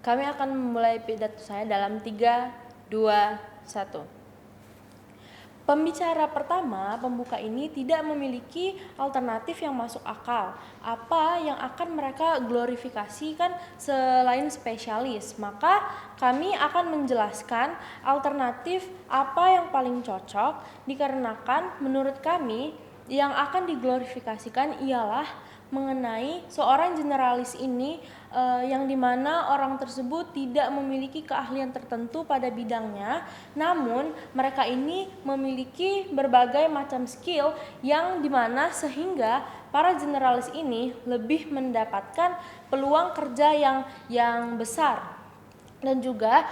Kami akan memulai pidato saya dalam 3, 2, 1. Pembicara pertama, pembuka ini tidak memiliki alternatif yang masuk akal. Apa yang akan mereka glorifikasikan selain spesialis? Maka kami akan menjelaskan alternatif apa yang paling cocok, dikarenakan menurut kami yang akan diglorifikasikan ialah mengenai seorang generalis ini yang dimana orang tersebut tidak memiliki keahlian tertentu pada bidangnya, namun mereka ini memiliki berbagai macam skill yang dimana sehingga para generalis ini lebih mendapatkan peluang kerja yang besar. Dan juga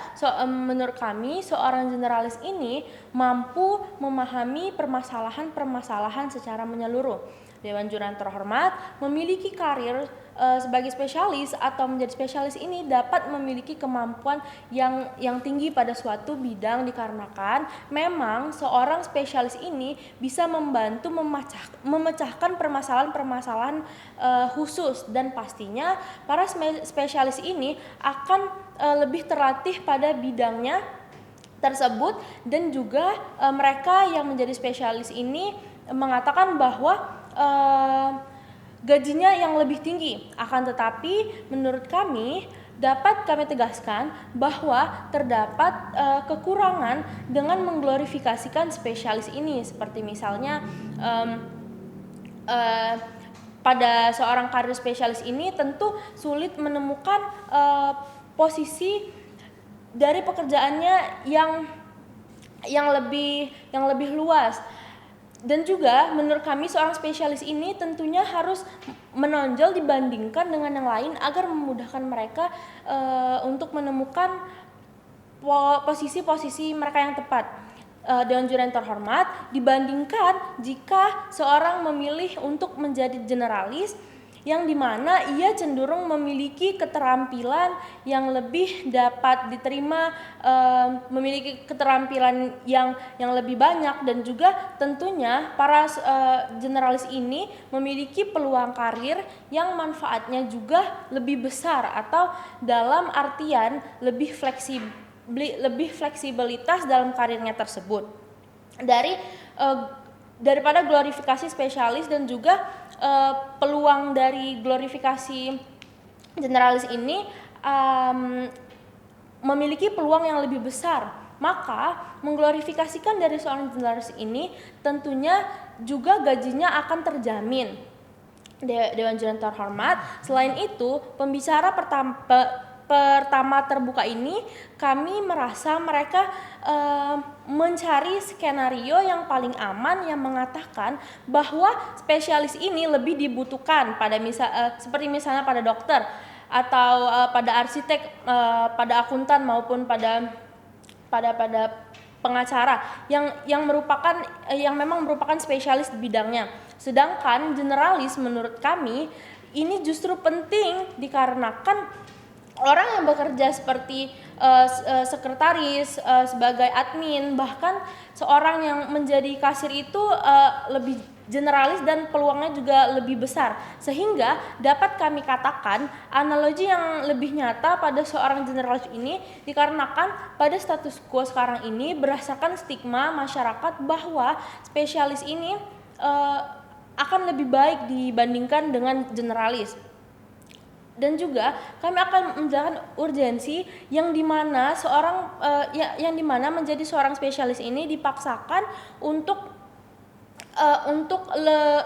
menurut kami seorang generalis ini mampu memahami permasalahan-permasalahan secara menyeluruh. Dewan Juri terhormat, memiliki karir sebagai spesialis atau menjadi spesialis ini dapat memiliki kemampuan yang tinggi pada suatu bidang dikarenakan memang seorang spesialis ini bisa membantu memecahkan permasalahan-permasalahan khusus, dan pastinya para spesialis ini akan lebih terlatih pada bidangnya tersebut, dan juga mereka yang menjadi spesialis ini mengatakan bahwa gajinya yang lebih tinggi. Akan tetapi menurut kami dapat kami tegaskan bahwa terdapat kekurangan dengan mengglorifikasikan spesialis ini, seperti misalnya pada seorang karir spesialis ini tentu sulit menemukan posisi dari pekerjaannya yang lebih luas. Dan juga menurut kami seorang spesialis ini tentunya harus menonjol dibandingkan dengan yang lain agar memudahkan mereka untuk menemukan posisi-posisi mereka yang tepat. Dewan Juri yang terhormat, dibandingkan jika seorang memilih untuk menjadi generalis yang dimana ia cenderung memiliki keterampilan yang lebih dapat diterima, memiliki keterampilan yang lebih banyak, dan juga tentunya para generalis ini memiliki peluang karir yang manfaatnya juga lebih besar, atau dalam artian lebih fleksibilitas dalam karirnya tersebut. Daripada glorifikasi spesialis dan juga peluang dari glorifikasi generalis ini memiliki peluang yang lebih besar, maka mengglorifikasikan dari seorang generalis ini tentunya juga gajinya akan terjamin. Dewan Juri terhormat, selain itu pembicara pertama terbuka ini kami merasa mereka mencari skenario yang paling aman yang mengatakan bahwa spesialis ini lebih dibutuhkan seperti misalnya pada dokter atau pada arsitek, pada akuntan maupun pada pengacara yang memang merupakan spesialis di bidangnya. Sedangkan generalis menurut kami ini justru penting dikarenakan orang yang bekerja seperti sekretaris, sebagai admin, bahkan seorang yang menjadi kasir itu lebih generalis dan peluangnya juga lebih besar, sehingga dapat kami katakan analogi yang lebih nyata pada seorang generalis ini dikarenakan pada status quo sekarang ini berdasarkan stigma masyarakat bahwa spesialis ini akan lebih baik dibandingkan dengan generalis. Dan juga kami akan menjelaskan urgensi yang dimana menjadi seorang spesialis ini dipaksakan untuk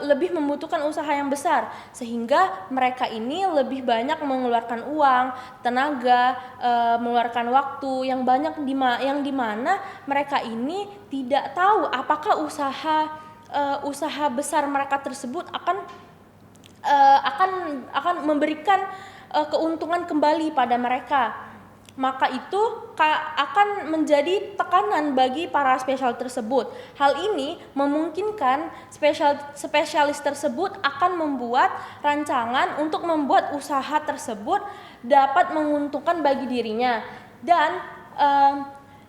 lebih membutuhkan usaha yang besar, sehingga mereka ini lebih banyak mengeluarkan uang, tenaga, mengeluarkan waktu yang banyak yang dimana mereka ini tidak tahu apakah usaha besar mereka tersebut akan memberikan keuntungan kembali pada mereka. Maka itu akan menjadi tekanan bagi para spesialis tersebut. Hal ini memungkinkan spesialis tersebut akan membuat rancangan untuk membuat usaha tersebut dapat menguntungkan bagi dirinya. Dan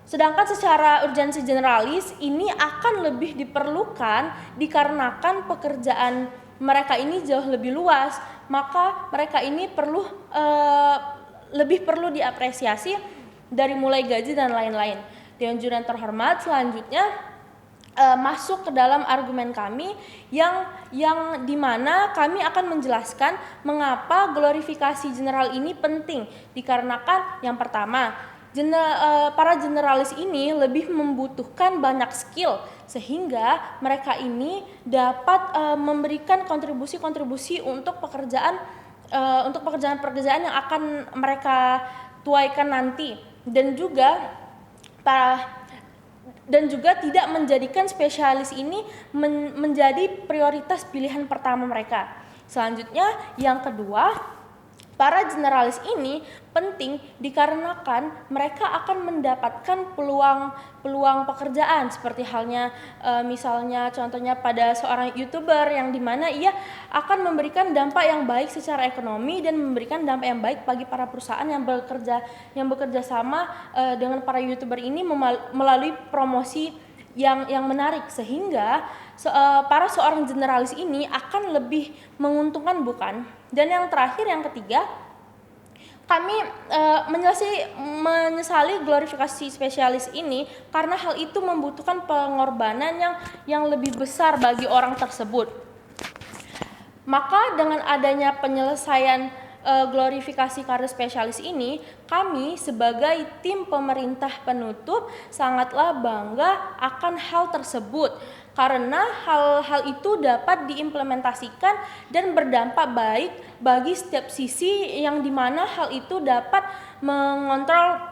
sedangkan secara urgensi generalis ini akan lebih diperlukan dikarenakan pekerjaan mereka ini jauh lebih luas, maka mereka ini perlu lebih perlu diapresiasi dari mulai gaji dan lain-lain. Dewan juri yang terhormat, selanjutnya masuk ke dalam argumen kami yang dimana kami akan menjelaskan mengapa glorifikasi general ini penting, dikarenakan yang pertama, para generalis ini lebih membutuhkan banyak skill sehingga mereka ini dapat memberikan kontribusi-kontribusi untuk pekerjaan yang akan mereka tuaikan nanti, dan juga tidak menjadikan spesialis ini menjadi prioritas pilihan pertama mereka. Selanjutnya yang kedua, para generalis ini penting dikarenakan mereka akan mendapatkan peluang pekerjaan, seperti halnya misalnya contohnya pada seorang YouTuber yang dimana ia akan memberikan dampak yang baik secara ekonomi dan memberikan dampak yang baik bagi para perusahaan yang bekerja sama dengan para YouTuber ini melalui promosi yang menarik, sehingga para seorang generalis ini akan lebih menguntungkan, bukan? Dan yang terakhir, yang ketiga, kami menyesali glorifikasi spesialis ini karena hal itu membutuhkan pengorbanan yang lebih besar bagi orang tersebut. Maka dengan adanya penyelesaian glorifikasi karir spesialis ini, kami sebagai tim pemerintah penutup sangatlah bangga akan hal tersebut, karena hal-hal itu dapat diimplementasikan dan berdampak baik bagi setiap sisi, yang dimana hal itu dapat mengontrol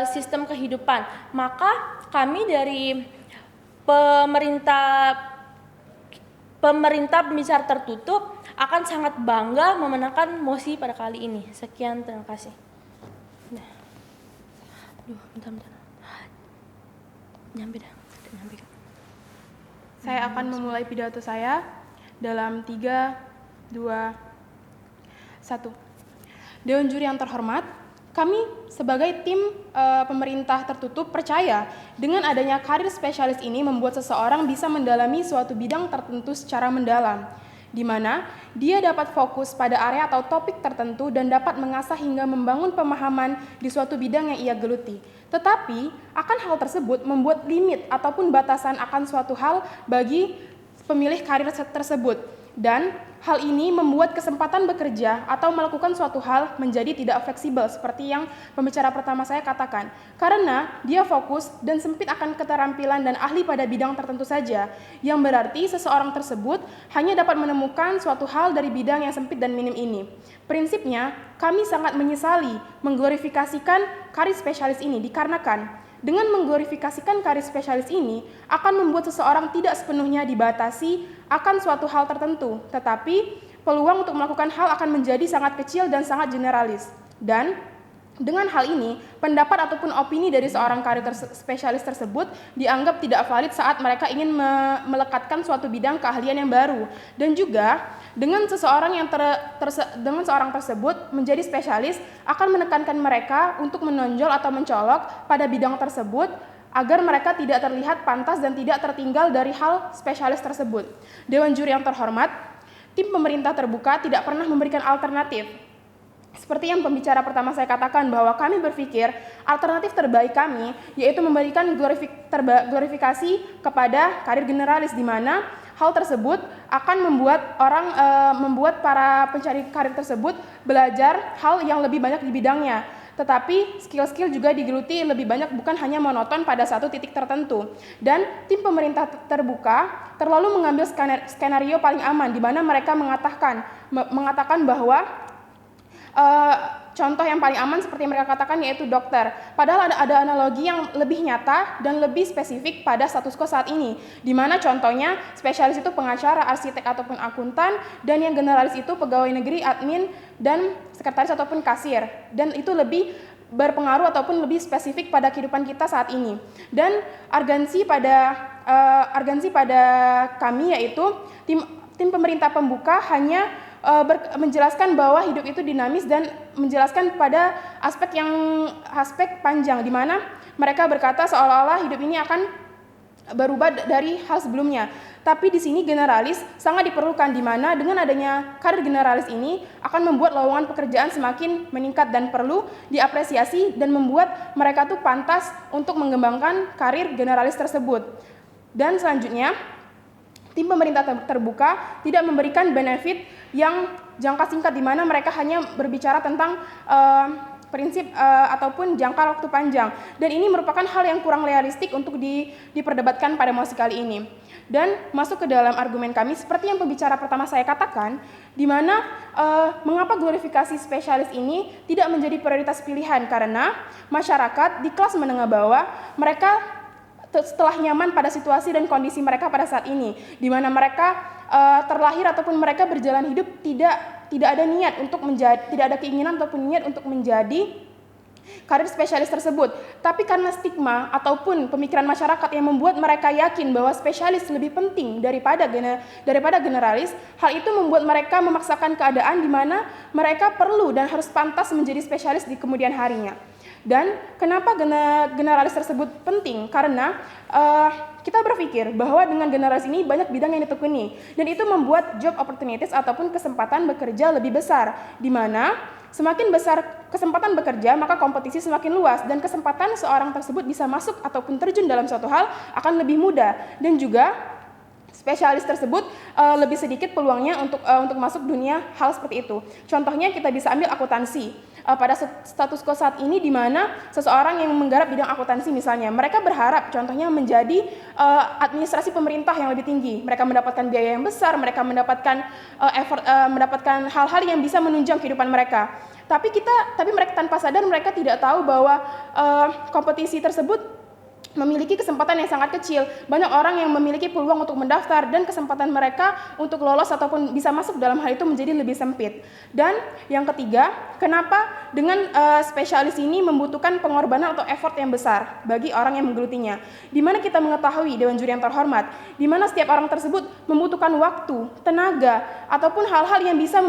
sistem kehidupan. Maka kami dari pemerintah pembicara tertutup akan sangat bangga memenangkan mosi pada kali ini. Sekian, terima kasih. Bentar. Nyampe. Saya akan memulai pidato saya dalam 3, 2, 1. Dewan juri yang terhormat, kami sebagai tim pemerintah tertutup percaya dengan adanya karir spesialis ini membuat seseorang bisa mendalami suatu bidang tertentu secara mendalam, di mana dia dapat fokus pada area atau topik tertentu dan dapat mengasah hingga membangun pemahaman di suatu bidang yang ia geluti. Tetapi akan hal tersebut membuat limit ataupun batasan akan suatu hal bagi pemilih karir tersebut, dan hal ini membuat kesempatan bekerja atau melakukan suatu hal menjadi tidak fleksibel seperti yang pembicara pertama saya katakan, karena dia fokus dan sempit akan keterampilan dan ahli pada bidang tertentu saja, yang berarti seseorang tersebut hanya dapat menemukan suatu hal dari bidang yang sempit dan minim ini. Prinsipnya, kami sangat menyesali mengglorifikasikan karir spesialis ini dikarenakan dengan mengglorifikasikan karir spesialis ini akan membuat seseorang tidak sepenuhnya dibatasi akan suatu hal tertentu, tetapi peluang untuk melakukan hal akan menjadi sangat kecil dan sangat generalis. Dan dengan hal ini, pendapat ataupun opini dari seorang karir spesialis tersebut dianggap tidak valid saat mereka ingin melekatkan suatu bidang keahlian yang baru. Dan juga dengan seseorang dengan seorang tersebut menjadi spesialis akan menekankan mereka untuk menonjol atau mencolok pada bidang tersebut agar mereka tidak terlihat pantas dan tidak tertinggal dari hal spesialis tersebut. Dewan juri yang terhormat, tim pemerintah terbuka tidak pernah memberikan alternatif. Seperti yang pembicara pertama saya katakan, bahwa kami berpikir alternatif terbaik kami yaitu memberikan glorifikasi kepada karir generalis, di mana hal tersebut akan membuat para pencari karir tersebut belajar hal yang lebih banyak di bidangnya. Tetapi skill-skill juga digeluti lebih banyak, bukan hanya monoton pada satu titik tertentu. Dan tim pemerintah terbuka terlalu mengambil skenario paling aman, di mana mereka mengatakan bahwa contoh yang paling aman seperti yang mereka katakan yaitu dokter. Padahal ada analogi yang lebih nyata dan lebih spesifik pada status quo saat ini, di mana contohnya spesialis itu pengacara, arsitek ataupun akuntan, dan yang generalis itu pegawai negeri, admin, dan sekretaris ataupun kasir. Dan itu lebih berpengaruh ataupun lebih spesifik pada kehidupan kita saat ini. Dan argansi pada kami yaitu tim pemerintah pembuka hanya menjelaskan bahwa hidup itu dinamis dan menjelaskan pada aspek panjang, di mana mereka berkata seolah-olah hidup ini akan berubah dari hal sebelumnya. Tapi di sini generalis sangat diperlukan, di mana dengan adanya karir generalis ini akan membuat lowongan pekerjaan semakin meningkat dan perlu diapresiasi dan membuat mereka tuh pantas untuk mengembangkan karir generalis tersebut. Dan selanjutnya, tim pemerintah terbuka tidak memberikan benefit yang jangka singkat, di mana mereka hanya berbicara tentang prinsip ataupun jangka waktu panjang, dan ini merupakan hal yang kurang realistik untuk diperdebatkan pada mosi kali ini. Dan masuk ke dalam argumen kami seperti yang pembicara pertama saya katakan, di mana mengapa glorifikasi spesialis ini tidak menjadi prioritas pilihan, karena masyarakat di kelas menengah bawah mereka setelah nyaman pada situasi dan kondisi mereka pada saat ini, di mana mereka terlahir ataupun mereka berjalan hidup tidak ada niat untuk menjadi, tidak ada keinginan ataupun niat untuk menjadi karir spesialis tersebut. Tapi karena stigma ataupun pemikiran masyarakat yang membuat mereka yakin bahwa spesialis lebih penting daripada generalis, hal itu membuat mereka memaksakan keadaan di mana mereka perlu dan harus pantas menjadi spesialis di kemudian harinya. Dan kenapa generalis tersebut penting? Karena kita berpikir bahwa dengan generalis ini banyak bidang yang ditekuni, dan itu membuat job opportunities ataupun kesempatan bekerja lebih besar, di mana semakin besar kesempatan bekerja, maka kompetisi semakin luas, dan kesempatan seorang tersebut bisa masuk ataupun terjun dalam suatu hal akan lebih mudah, dan juga spesialis tersebut lebih sedikit peluangnya untuk masuk dunia hal seperti itu. Contohnya kita bisa ambil akuntansi. Pada status quo saat ini, di mana seseorang yang menggarap bidang akuntansi misalnya, mereka berharap contohnya menjadi administrasi pemerintah yang lebih tinggi. Mereka mendapatkan biaya yang besar, mereka mendapatkan mendapatkan hal-hal yang bisa menunjang kehidupan mereka. Tapi mereka tanpa sadar mereka tidak tahu bahwa kompetisi tersebut memiliki kesempatan yang sangat kecil. Banyak orang yang memiliki peluang untuk mendaftar, dan kesempatan mereka untuk lolos ataupun bisa masuk dalam hal itu menjadi lebih sempit. Dan yang ketiga, kenapa dengan spesialis ini membutuhkan pengorbanan atau effort yang besar bagi orang yang menggelutinya. Di mana kita mengetahui, Dewan Juri yang terhormat, di mana setiap orang tersebut membutuhkan waktu, tenaga, ataupun hal-hal yang bisa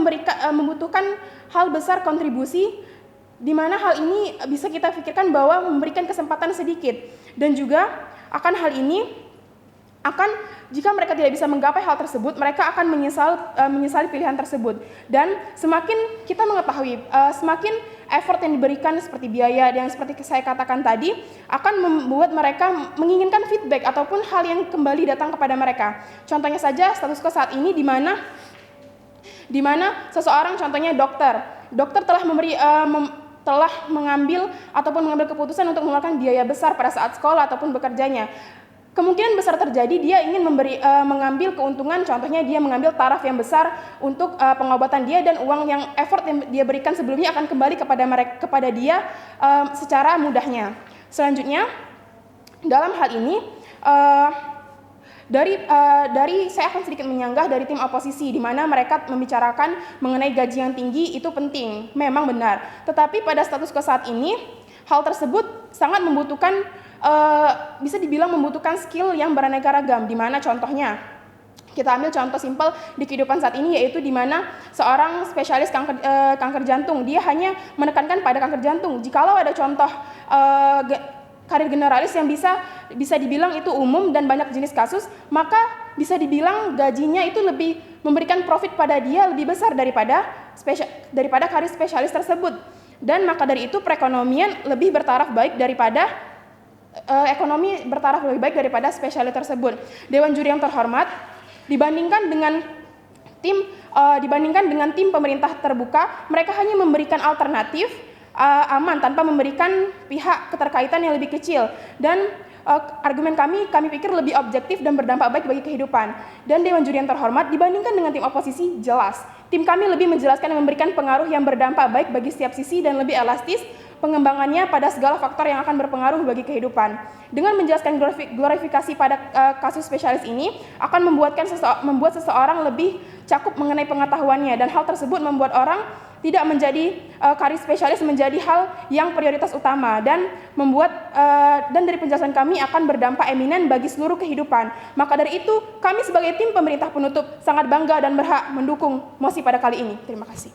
membutuhkan hal besar kontribusi, di mana hal ini bisa kita pikirkan bahwa memberikan kesempatan sedikit, dan juga akan hal ini jika mereka tidak bisa menggapai hal tersebut, mereka akan menyesali pilihan tersebut. Dan semakin kita mengetahui, semakin effort yang diberikan seperti biaya dan seperti saya katakan tadi akan membuat mereka menginginkan feedback ataupun hal yang kembali datang kepada mereka. Contohnya saja status quo saat ini, di mana seseorang, contohnya dokter telah mengambil keputusan untuk mengeluarkan biaya besar pada saat sekolah ataupun bekerjanya. Kemungkinan besar terjadi dia ingin mengambil keuntungan, contohnya dia mengambil taraf yang besar untuk pengobatan dia, dan uang yang effort yang dia berikan sebelumnya akan kembali kepada dia secara mudahnya. Selanjutnya, dalam hal ini saya akan sedikit menyanggah dari tim oposisi, di mana mereka membicarakan mengenai gaji yang tinggi itu penting, memang benar. Tetapi pada status quo saat ini, hal tersebut sangat membutuhkan, bisa dibilang membutuhkan skill yang beraneka ragam, di mana contohnya, kita ambil contoh simpel di kehidupan saat ini, yaitu di mana seorang spesialis kanker jantung, dia hanya menekankan pada kanker jantung. Jikalau ada contoh karir generalis yang bisa dibilang itu umum dan banyak jenis kasus, maka bisa dibilang gajinya itu lebih memberikan profit pada dia lebih besar daripada karir spesialis tersebut. Dan maka dari itu perekonomian lebih bertaraf baik daripada spesialis tersebut. Dewan Juri yang terhormat, dibandingkan dengan tim pemerintah terbuka, mereka hanya memberikan alternatif aman tanpa memberikan pihak keterkaitan yang lebih kecil, dan argumen kami pikir lebih objektif dan berdampak baik bagi kehidupan. Dan Dewan Juri yang terhormat, dibandingkan dengan tim oposisi, jelas tim kami lebih menjelaskan dan memberikan pengaruh yang berdampak baik bagi setiap sisi dan lebih elastis pengembangannya pada segala faktor yang akan berpengaruh bagi kehidupan. Dengan menjelaskan glorifikasi pada kasus spesialis ini akan membuat seseorang lebih cakup mengenai pengetahuannya, dan hal tersebut membuat orang tidak menjadi karir spesialis menjadi hal yang prioritas utama, dan dari penjelasan kami akan berdampak eminen bagi seluruh kehidupan. Maka dari itu, kami sebagai tim pemerintah penutup sangat bangga dan berhak mendukung mosi pada kali ini. Terima kasih.